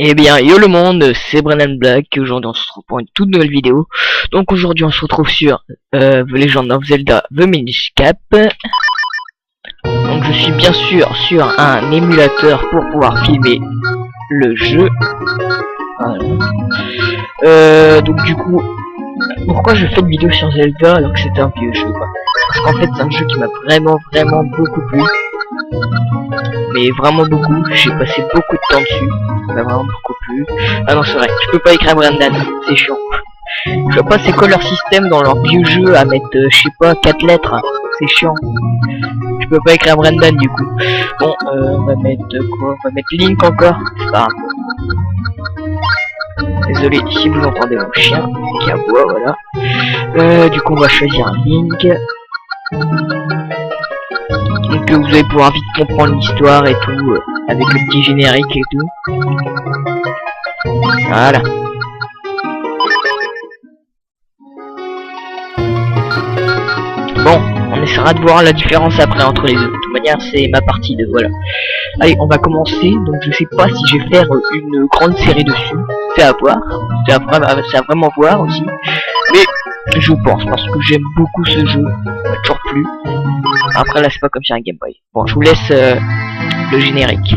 Eh bien, yo le monde, c'est Brennan Black, aujourd'hui on se retrouve pour une toute nouvelle vidéo. Donc aujourd'hui on se retrouve sur The Legend of Zelda The Minish Cap. Donc je suis bien sûr sur un émulateur pour pouvoir filmer le jeu. Voilà. Donc du coup, pourquoi je fais une vidéo sur Zelda alors que c'était un vieux jeu quoi? Parce qu'en fait c'est un jeu qui m'a vraiment beaucoup plu. Mais vraiment beaucoup, j'ai passé beaucoup de temps dessus, ça m'a vraiment beaucoup plu. Ah non c'est vrai, je peux pas écrire Brendan, c'est chiant. Je vois pas c'est quoi leur système dans leur vieux jeu à mettre, je sais pas, 4 lettres, c'est chiant. Je peux pas écrire Brendan du coup. Bon, on va mettre quoi? On va mettre Link encore, c'est pas grave. Désolé si vous entendez mon chien qui aboie, voilà. Du coup on va choisir un Link. Donc vous allez pouvoir vite comprendre l'histoire et tout, avec le petit générique et tout. Voilà. Bon, on essaiera de voir la différence après entre les deux. De toute manière, c'est ma partie de voilà. Allez, on va commencer. Donc je sais pas si je vais faire une grande série dessus. C'est à voir. C'est à vraiment voir aussi. Mais je pense, parce que j'aime beaucoup ce jeu. Il m'a toujours plu. Après là c'est pas comme sur un Game Boy. Bon je vous laisse le générique.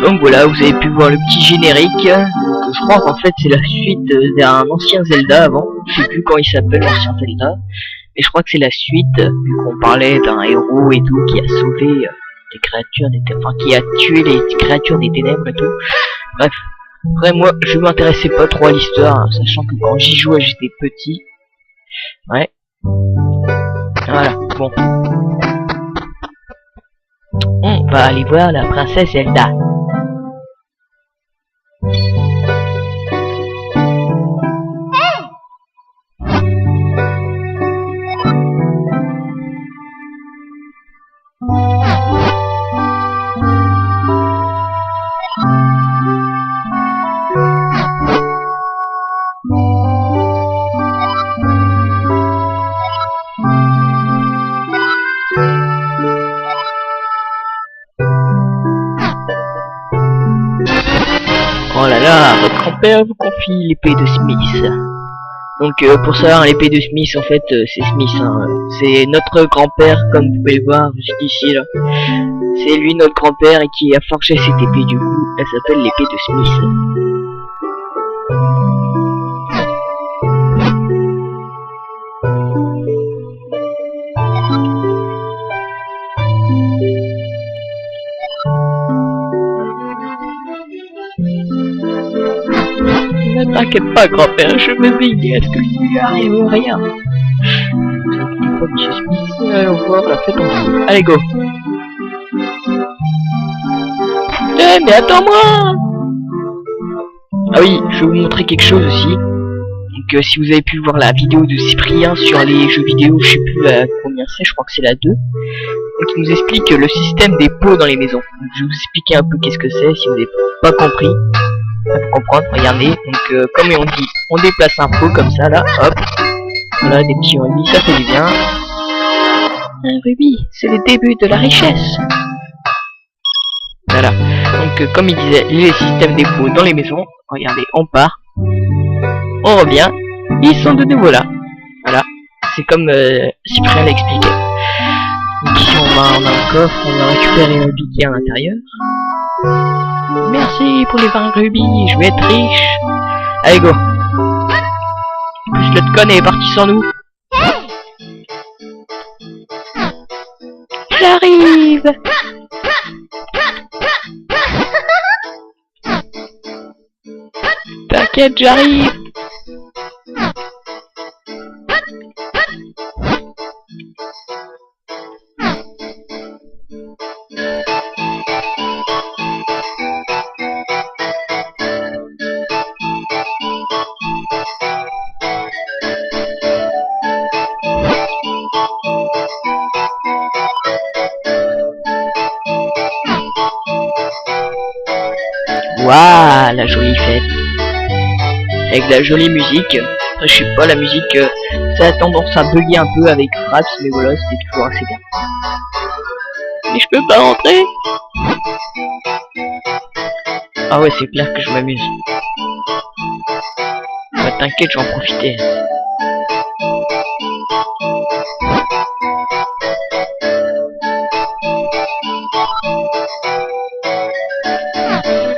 Donc voilà, vous avez pu voir le petit générique. Je crois qu'en fait c'est la suite d'un ancien Zelda avant. Je sais plus quand il s'appelle l'ancien Zelda. Mais je crois que c'est la suite, vu qu'on parlait d'un héros et tout qui a sauvé des créatures, enfin qui a tué les créatures des ténèbres et tout. Bref, après moi je m'intéressais pas trop à l'histoire, hein, sachant que quand j'y jouais j'étais petit. Ouais. Voilà, bon. On va aller voir la princesse Zelda. Oh là là, votre grand-père vous confie l'épée de Smith. Donc pour savoir l'épée de Smith en fait c'est Smith, hein. C'est notre grand-père comme vous pouvez le voir juste ici là. C'est lui notre grand-père et qui a forgé cette épée du coup. Elle s'appelle l'épée de Smith. T'inquiète pas, grand-père, je vais veiller à ce que lui lui arrive rien. Allons voir la fête en feu. Allez, go. Mais attends-moi. Ah oui, je vais vous montrer quelque chose aussi. Donc si vous avez pu voir la vidéo de Cyprien sur les jeux vidéo, je sais plus combien c'est, je crois que c'est la 2. Donc il nous explique le système des pots dans les maisons. Donc, je vais vous expliquer un peu qu'est-ce que c'est si vous n'avez pas compris. Pour comprendre, regardez. Donc comme on dit, on déplace un pot comme ça là, hop. Voilà, des petits rubis, ça fait du bien. Un rubis, c'est le début de la richesse. Voilà. Donc comme il disait, les systèmes des pots dans les maisons. Regardez, on part. On revient. Ils sont de nouveau là. Voilà. C'est comme Cyprien l'a expliqué. Donc ici on a un coffre, on va récupérer le billet à l'intérieur. Merci pour les 20 rubis, je vais être riche. Allez go. Je le connais, est parti sans nous. J'arrive. T'inquiète, j'arrive. Waouh, la jolie fête. Avec la jolie musique. Après, je sais pas, la musique, ça a tendance à bugger un peu avec Fraps, mais voilà, c'est toujours assez bien. Mais je peux pas rentrer. Ah ouais, c'est clair que je m'amuse. Bah t'inquiète, je vais en profiter.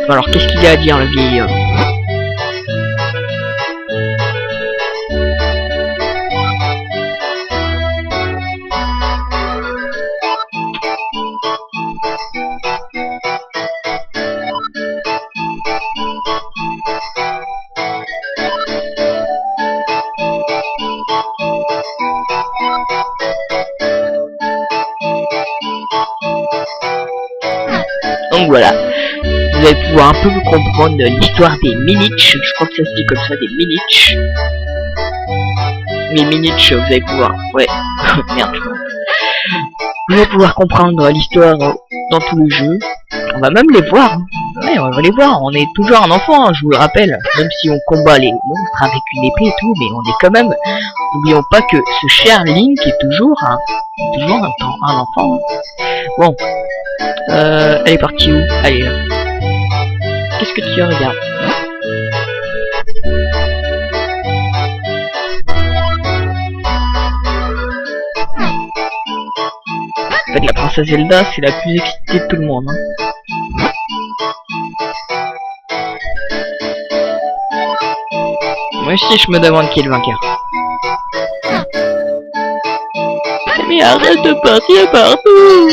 Alors, qu'est-ce qu'il y a à dire, le vieil homme? Donc voilà. Vous allez pouvoir un peu comprendre l'histoire des Minich. Je crois que ça se dit comme ça, des Minich. Mais Minich, vous allez pouvoir... Ouais, merde. Vous allez pouvoir comprendre l'histoire dans tout le jeu. On va même les voir. Hein. Ouais, on va les voir. On est toujours un enfant, hein, je vous le rappelle. Même si on combat les monstres avec une épée et tout, mais on est quand même... N'oublions pas que ce cher Link est toujours un enfant. Hein. Bon. Elle est partie où? Allez, là. Qu'est-ce que tu regardes? En fait, la princesse Zelda, c'est la plus excitée de tout le monde. Hein. Moi aussi, je me demande qui est le vainqueur. Mais arrête de partir partout!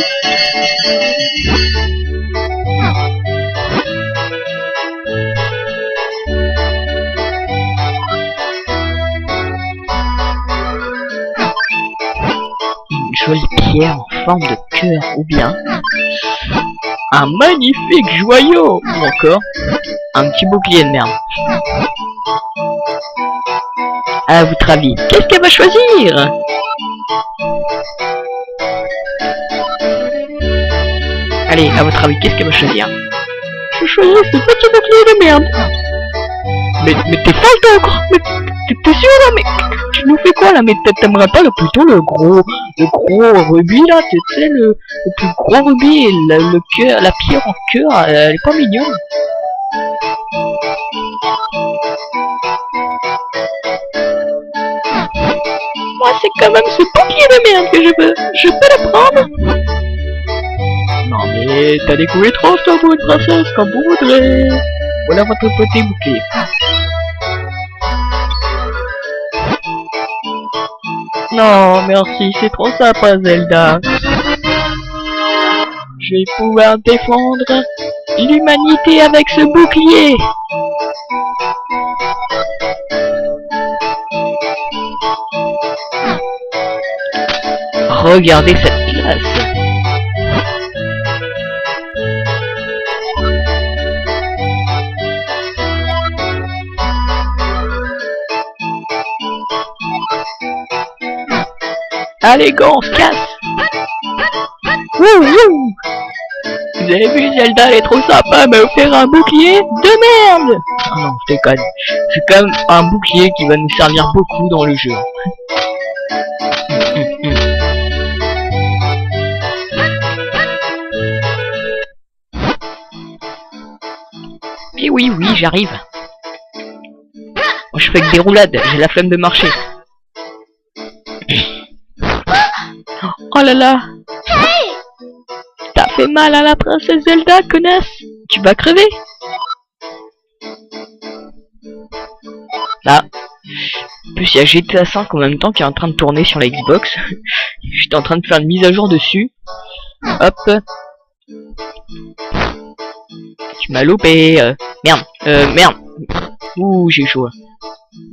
Jolie pierre en forme de cœur ou bien un magnifique joyau ou encore un petit bouclier de merde. À votre avis, qu'est-ce qu'elle va choisir? Allez, à votre avis, qu'est-ce qu'elle va choisir? Je choisis ce petit bouclier de merde. Mais t'es folle toi encore? Mais t'es sûr là? Mais tu nous fais quoi là? Mais t'aimerais pas plutôt le gros rubis là? Tu sais le plus gros rubis et le cœur, la pierre en cœur, elle est pas mignonne. Moi c'est quand même ce bouclier de merde que je veux. Je peux le prendre? Non mais t'as des coups étranges toi pour une princesse comme vous voudrez. Voilà votre petit bouclier. Non, merci, c'est trop sympa, Zelda. Je vais pouvoir défendre l'humanité avec ce bouclier. Regardez cette classe. Allez, go, on se casse. Wouh. Vous avez vu, Zelda, elle est trop sympa, elle m'a offert un bouclier de merde. Oh non, je déconne. C'est quand même un bouclier qui va nous servir beaucoup dans le jeu. Et oui, j'arrive. Moi, je fais que des roulades, j'ai la flemme de marcher. Oh là là. T'as fait mal à la princesse Zelda, connasse. Tu vas crever. Là. En plus, il y a GTA 5 en même temps qui est en train de tourner sur la Xbox. J'étais en train de faire une mise à jour dessus. Hop. Tu m'as loupé. Merde. Ouh, j'ai chaud.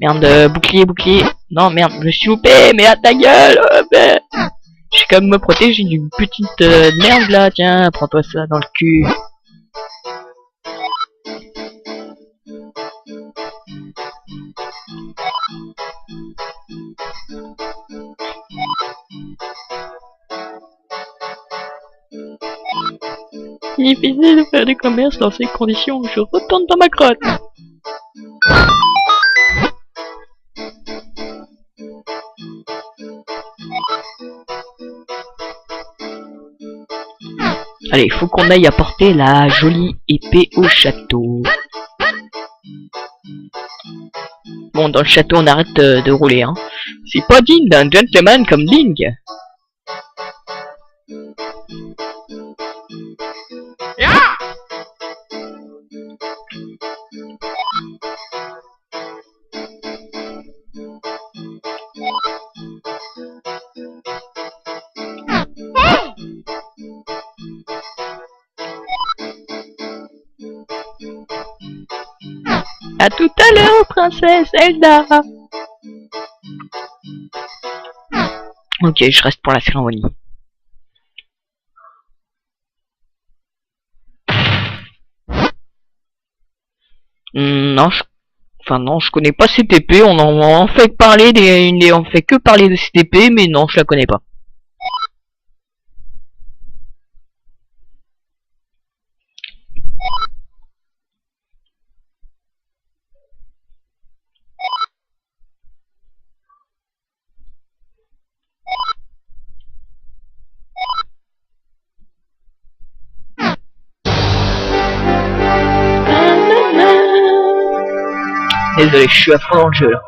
Merde, bouclier. Non, merde, je me suis loupé, mais à ta gueule. Je vais quand même me protéger d'une petite merde là. Tiens, prends-toi ça dans le cul. Difficile de faire du commerce dans ces conditions. Je retourne dans ma grotte. Allez, il faut qu'on aille apporter la jolie épée au château. Bon, dans le château, on arrête de rouler, hein. C'est pas digne d'un gentleman comme Link. À tout à l'heure, princesse Zelda. Ok, je reste pour la cérémonie. Non, je connais pas cette épée. On en fait parler on fait que parler de cette épée, mais non, je la connais pas. Désolé, je suis à fond dans le jeu là.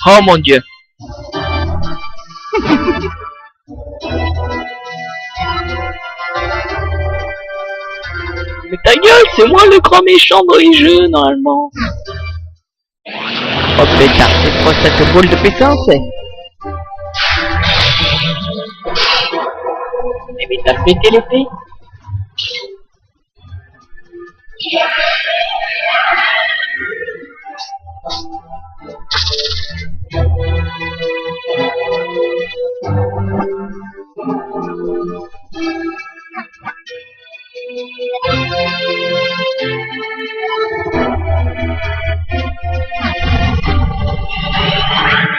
Oh mon dieu. Mais ta gueule, c'est moi le grand méchant dans les jeux normalement. Oh pétard, c'est quoi cette boule de puissance? Mais t'as pété l'épée?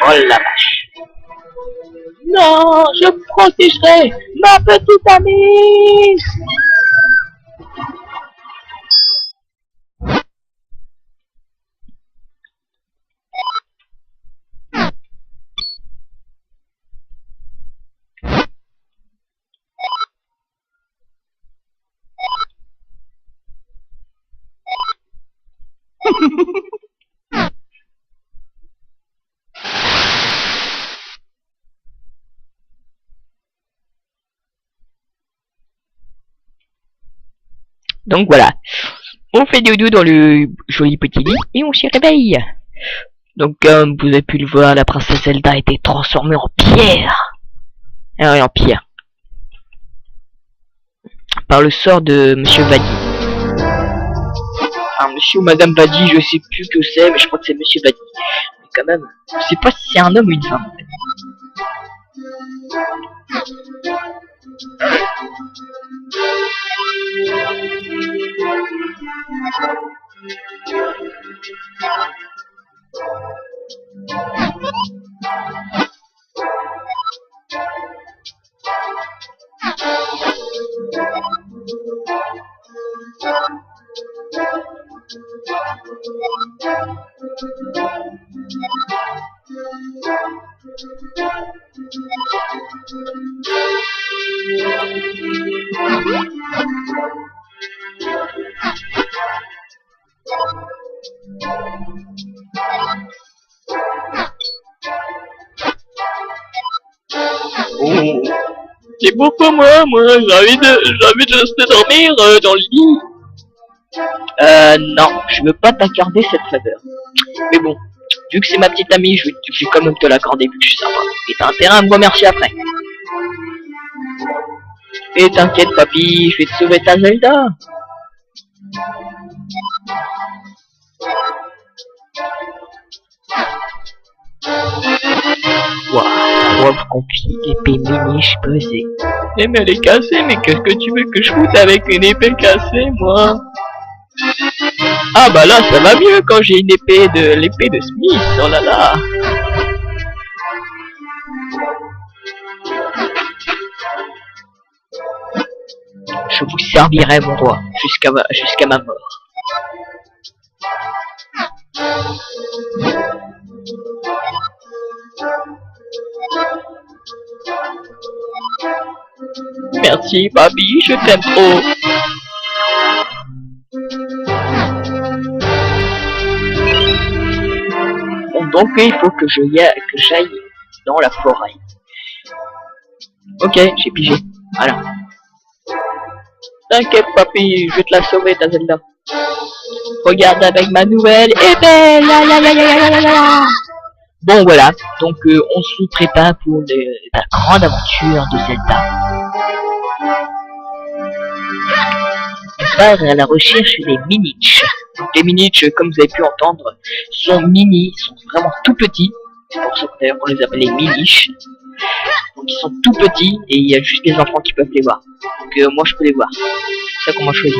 Oh la vache. Non, je protégerai ma petite amie. Donc voilà. On fait dodo dans le joli petit lit et on s'y réveille. Donc comme vous avez pu le voir, la princesse Zelda a été transformée en pierre. Ah oui, en pierre. Par le sort de Monsieur Vadi. Enfin, Monsieur ou Madame Vadi, je sais plus que c'est, mais je crois que c'est Monsieur Vadi. Mais quand même, je sais pas si c'est un homme ou une femme. Oh, c'est pourquoi moi j'ai envie de rester dormir dans le lit. Non, je veux pas t'accorder cette faveur. Mais bon, vu que c'est ma petite amie, je vais quand même te l'accorder vu que je suis sympa. Et t'as intérêt à me remercier après. Et t'inquiète papy, je vais te sauver ta Zelda. Waouh, pauvre conflit, épée mini pesée. Eh mais elle est cassée, mais qu'est-ce que tu veux que je foute avec une épée cassée, moi? Ah bah là, ça va mieux quand j'ai une épée l'épée de Smith, oh là là. Je vous servirai, mon roi, jusqu'à ma mort. Merci, papy, je t'aime trop. Bon, donc il faut que j'aille dans la forêt. Ok, j'ai pigé. Voilà. T'inquiète, papy, je vais te la sauver, ta Zelda. Regarde avec ma nouvelle épée. La la la la la la la. Bon voilà, donc on se prépare pour la grande aventure de Zelda. On part à la recherche des Minish. Donc les Minish, comme vous avez pu entendre, sont mini, sont vraiment tout petits. C'est pour ça qu'on les appelle les Minish. Donc ils sont tout petits et il y a juste les enfants qui peuvent les voir. Donc moi je peux les voir. C'est ça qu'on m'a choisi.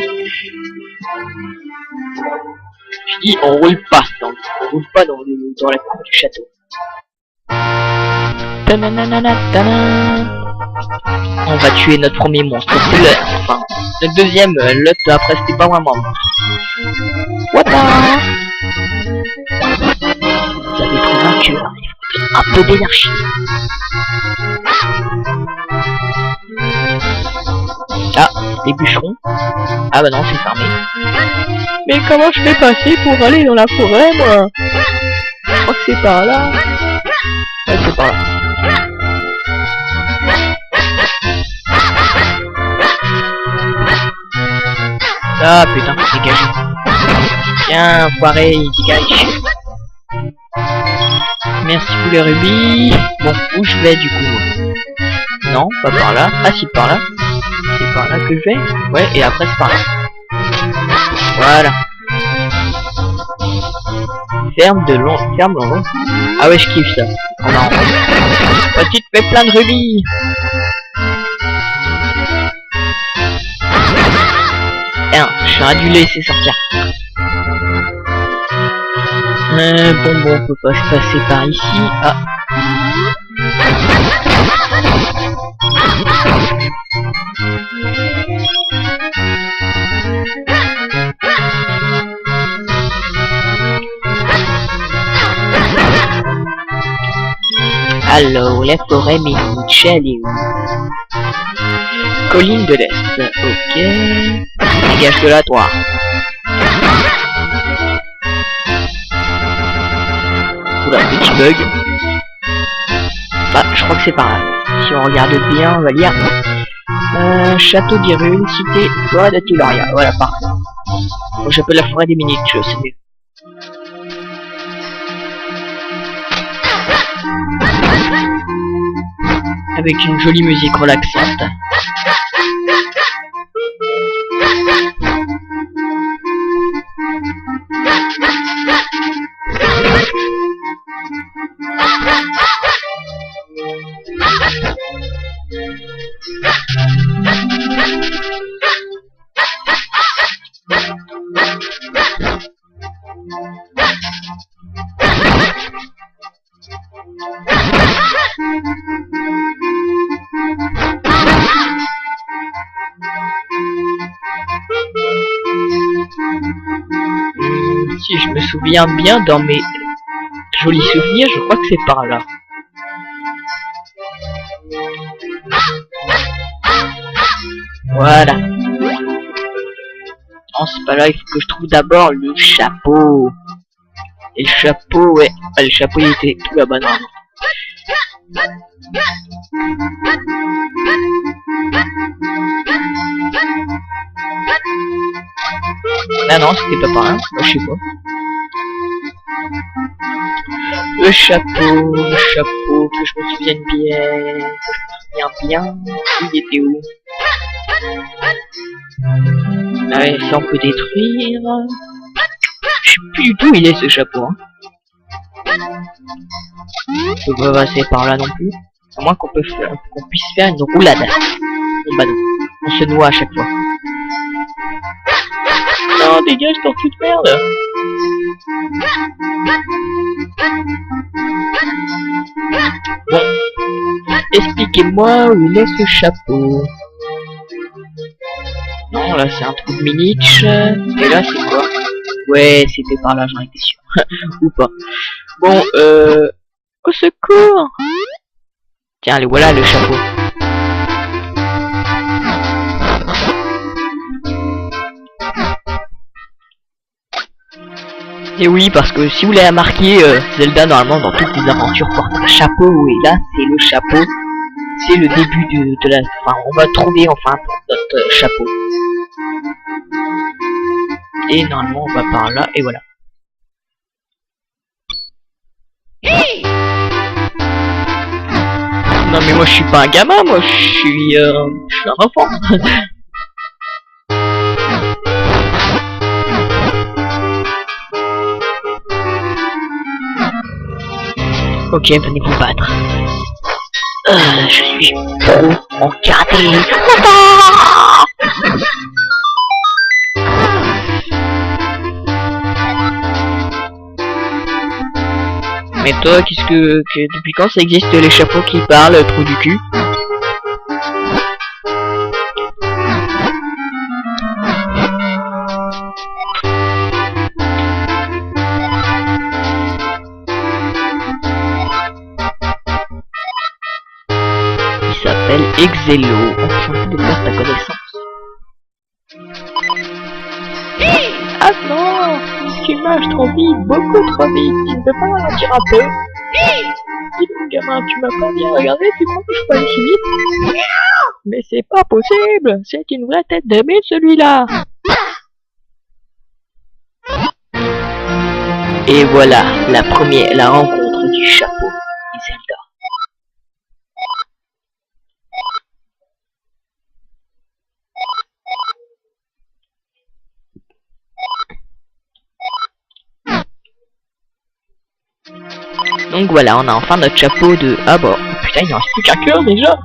Je dis on roule pas dans la cour du château. On va tuer notre premier monstre. Enfin, notre deuxième, l'autre après c'était pas vraiment un monstre. What the... Vous avez trouvé un tueur, un peu d'énergie. Ah, des bûcherons. Ah bah non, c'est fermé. Mais comment je fais passer pour aller dans la forêt, moi? Je crois que c'est par là. Ouais, c'est par là. Ah putain, dégagez. Tiens, foiré, dégage. Merci pour les rubis. Bon, où je vais du coup? Non, pas par là. Ah si, par là. C'est par là que je vais. Ouais, et après c'est par là. Voilà. Ferme de long. Ah ouais, je kiffe ça. On a petite fait plein de rubis. Je suis adulé, c'est sortir. Bon, on peut pas se passer par ici. Ah. Alors, la forêt Minish, elle est où? Colline de l'Est, ok. Dégage de là, toi. Oula, petit bug. Bah, je crois que c'est par là. Si on regarde bien, on va lire. Château d'Hyrule, cité, forêt de Tiloria. Voilà, parfait. Bon, j'appelle la forêt des minutes, c'est mieux. Avec une jolie musique relaxante. Si je me souviens bien dans mes jolis souvenirs, je crois que c'est par là. Voilà. Non, c'est pas là, il faut que je trouve d'abord le chapeau. Et le chapeau, ouais. Ah, le chapeau, il était tout là-bas, non. Ah non, c'était pas par là. Moi, je sais pas. Le chapeau, que je me souvienne bien. Il était où? Ouais, ça on peut détruire. Je sais plus du tout où il est ce chapeau. Hein. On peut pas passer par là non plus. À moins qu'on puisse faire une roulade. Bon bah non, on se noie à chaque fois. Non, dégage tortue de merde. Bon, expliquez-moi où il est ce chapeau. Non, là c'est un trou de Minich. Et là c'est quoi? Ouais, c'était par là, j'en étais sûr. Ou pas. Bon, au secours. Tiens, allez, voilà le chapeau. Et oui, parce que si vous l'avez remarqué, Zelda, normalement, dans toutes les aventures, porte un chapeau. Et là, c'est le chapeau. C'est le début de la... Enfin, on va trouver, enfin, notre chapeau. Et normalement, on va par là, et voilà. Non, mais moi, je suis pas un gamin, moi, je suis un enfant. Ok, venez vous battre. Je suis trop encardé. Mais toi, qu'est-ce que depuis quand ça existe les chapeaux qui parlent, trou du cul? Exelo, enchanté de faire ta connaissance. Ah non, tu marches trop vite, beaucoup trop vite, tu ne peux pas ralentir un peu. Dis donc gamin, tu m'as pas bien regardé, tu crois que je peux aller si vite? Mais c'est pas possible, c'est une vraie tête de mille celui-là. Et voilà, la rencontre du chapeau et Zelda. Donc voilà, on a enfin notre chapeau de... Ah bon, putain, il en reste plus qu'un cœur déjà.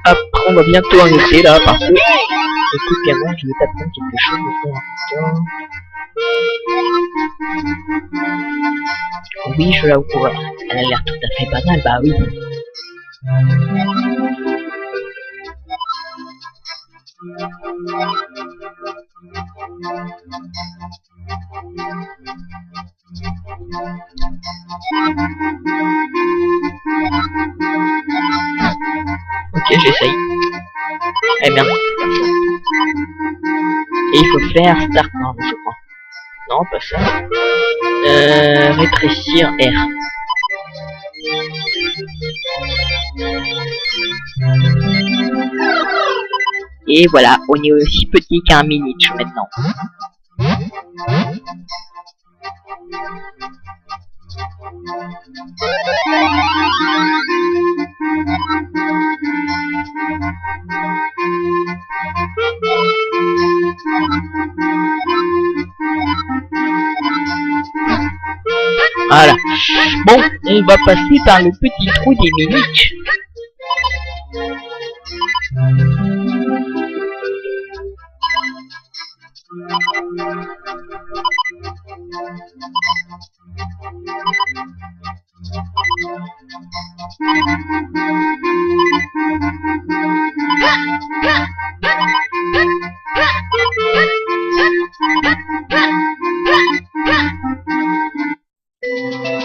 Après, on va bientôt arrêter là, parce que... Écoute, gamin, je vais t'apprendre quelque chose de fond important. Oui, je l'avoue, elle a l'air tout à fait banale, bah oui. Ok, j'essaye. Eh merde. Et il faut faire start, non, je crois. Non, pas ça. Rétrécir R. Et voilà, on est aussi petit qu'un Minich maintenant. Voilà. Bon, on va passer par le petit trou des Minich.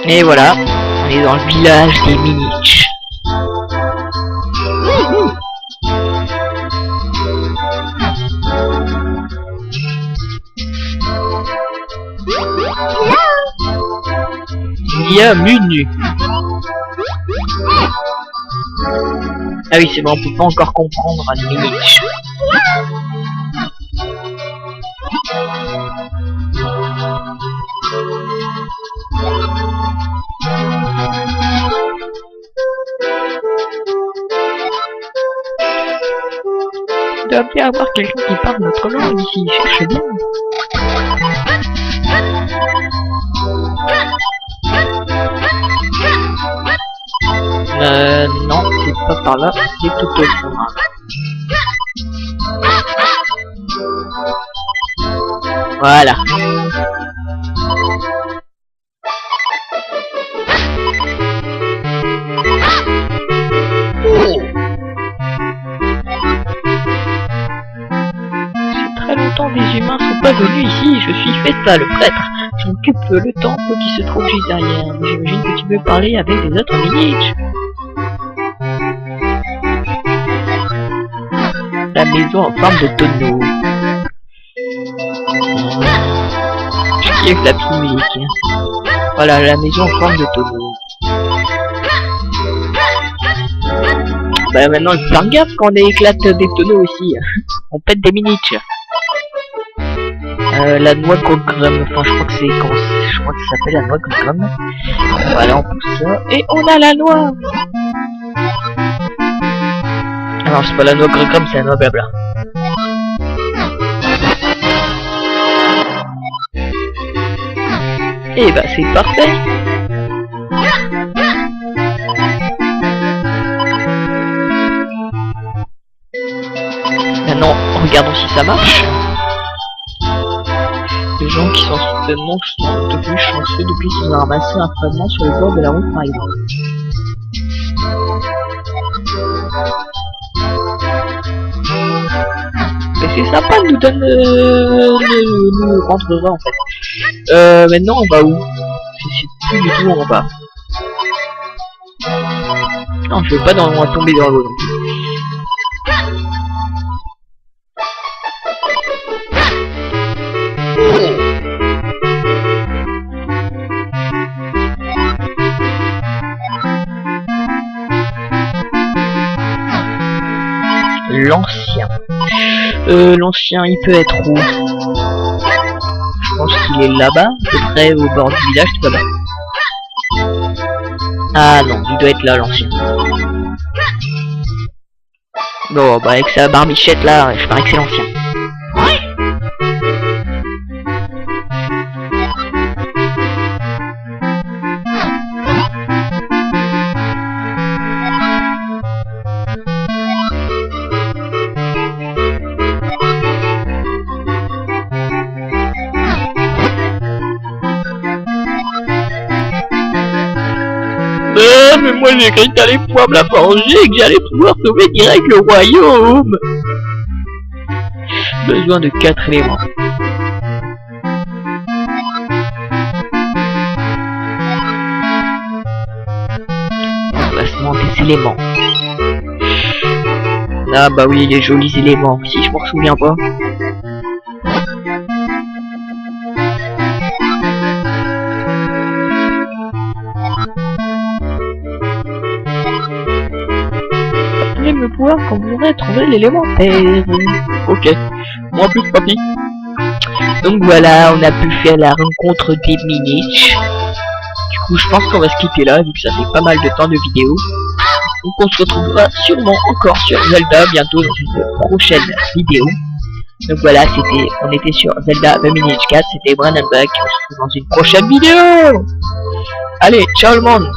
Et voilà, on est dans le village des Minich. Bienvenue. Ah oui, c'est bon, on peut pas encore comprendre les Minich. Il doit bien avoir quelqu'un qui parle notre langue ici, cherche bien. Non, c'est pas par là, c'est tout au fond. Voilà. Très longtemps des humains sont pas venus ici, je suis Festa le prêtre. J'occupe le temple qui se trouve juste derrière. J'imagine que tu veux parler avec les autres Minich. La maison en forme de tonneau. Je kiffe la petite musique. Voilà, la maison en forme de tonneau. Bah maintenant, il faut faire gaffe quand on éclate des tonneaux aussi. On pète des Minich. La noix Gogrum, enfin je crois que c'est je crois que ça s'appelle la noix Gogrum. Voilà, on pousse ça et on a la noix. Alors c'est pas la noix Gogrum, c'est la noix blabla. Et bah c'est parfait. Maintenant, regardons si ça marche. Les gens qui sont soudainement devenus chanceux depuis qu'ils ont ramassé un fragment sur le bord de la route par exemple. Mais c'est sympa de nous donner nous rentrer en fait. Maintenant on va où? Je sais plus du tout où on va. Non, je veux pas on va tomber dans l'eau non plus. L'ancien. L'ancien, il peut être où? Je pense qu'il est là-bas, à peu près au bord du village, tout là-bas. Ah non, il doit être là, l'ancien. Bon, bah avec sa barbichette là, je parie que c'est l'ancien. Mais moi j'ai cru que t'allais pouvoir me la venger et que j'allais pouvoir sauver direct le royaume. Besoin de 4 éléments. Emplacement des éléments. Ah bah oui, les jolis éléments, si je m'en souviens pas. le pouvoir quand vous aurez trouvé l'élémentaire. Ok. Moi plus, papy. Donc voilà, on a pu faire la rencontre des Minich. Du coup, je pense qu'on va se quitter là, vu que ça fait pas mal de temps de vidéo. Donc on se retrouvera sûrement encore sur Zelda bientôt dans une prochaine vidéo. Donc voilà, on était sur Zelda The Minich 4, c'était Brandon Buck. On se retrouve dans une prochaine vidéo. Allez, ciao le monde.